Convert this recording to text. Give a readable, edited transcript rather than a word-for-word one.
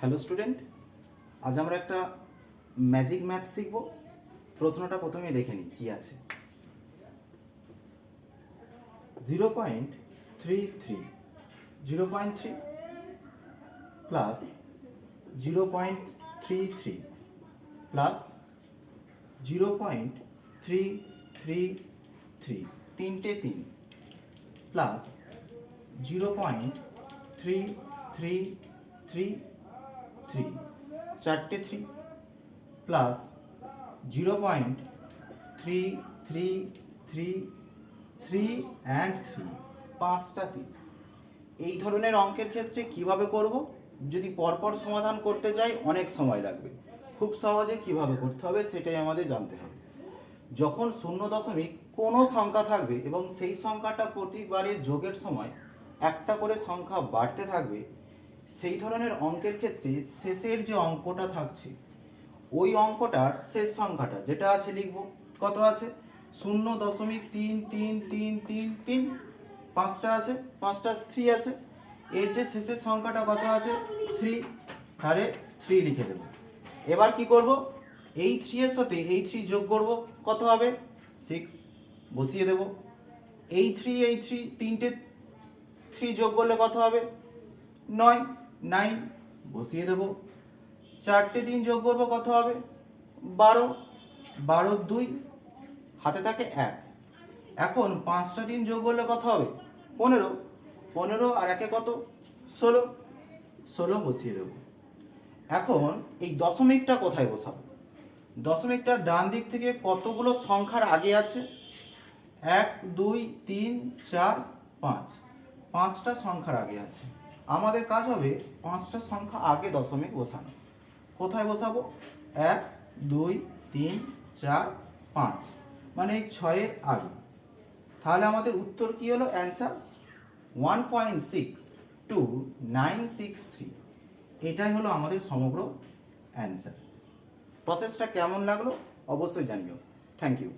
Hello student, আজ আমরা একটা ম্যাজিক ম্যাথ শিখব। প্রশ্নটা প্রথমে দেখে নিই কি আছে। 0.33 0.3 প্লাস 0.33 প্লাস 0.333 তিনটে 3 প্লাস 0.3333 চারটে 3 প্লাস 0.3333 অ্যান্ড 3 পাঁচটা 3। এই ধরনের অঙ্কের ক্ষেত্রে কিভাবে করব? যদি পরপর সমাধান করতে যাই অনেক সময় লাগবে। খুব সহজে কিভাবে করতে হবে সেটাই আমাদের জানতে হবে। যখন 0 কোনো সংখ্যা থাকবে এবং সেই সংখ্যাটা প্রতিবারে যোগের সময় একটা করে সংখ্যা বাড়তে থাকবে, সেই ধরনের অঙ্কের ক্ষেত্রে শেষের যে অঙ্কটা থাকছে ওই অঙ্কটার শেষ সংখ্যাটা যেটা আছে লিখব। কত আছে? 0.3333 পাঁচটা আছে, পাঁচটা 3 আছে। এর যে শেষের সংখ্যাটা কত আছে? 3, তাহলে 3 লিখে দেব। এবার কি করব? এই 3 এর সাথে এই 3 যোগ করব, কত হবে? 6 বসিয়ে দেব। এই 3 তিনটে 3 যোগ করলে কত হবে? 9 বসিয়ে দেব। চারটে 3 যোগ করব, কত হবে? 12 2 হাতে থাকে 1। এখন পাঁচটা 3 যোগ করলে কত হবে? 15 আর একে কত? 16 বসিয়ে দেব। এখন এই দশমিকটা কোথায় বসাবো? দশমিকটা ডান দিক থেকে কতগুলো সংখ্যার আগে আছে? 1 2 3 4 5, পাঁচটা সংখ্যার আগে আছে। আমাদের কাজ হবে পাঁচটা সংখ্যা আগে দশমিক বসানো। কোথায় বসাবো? 1 2 3 4 5, মানে এই 6-এর আগে। তাহলে আমাদের উত্তর কি হলো? অ্যান্সার 1.62963। এটাই হলো আমাদের সমগ্র অ্যান্সার। প্রসেসটা কেমন লাগলো অবশ্যই জানিও। Thank you.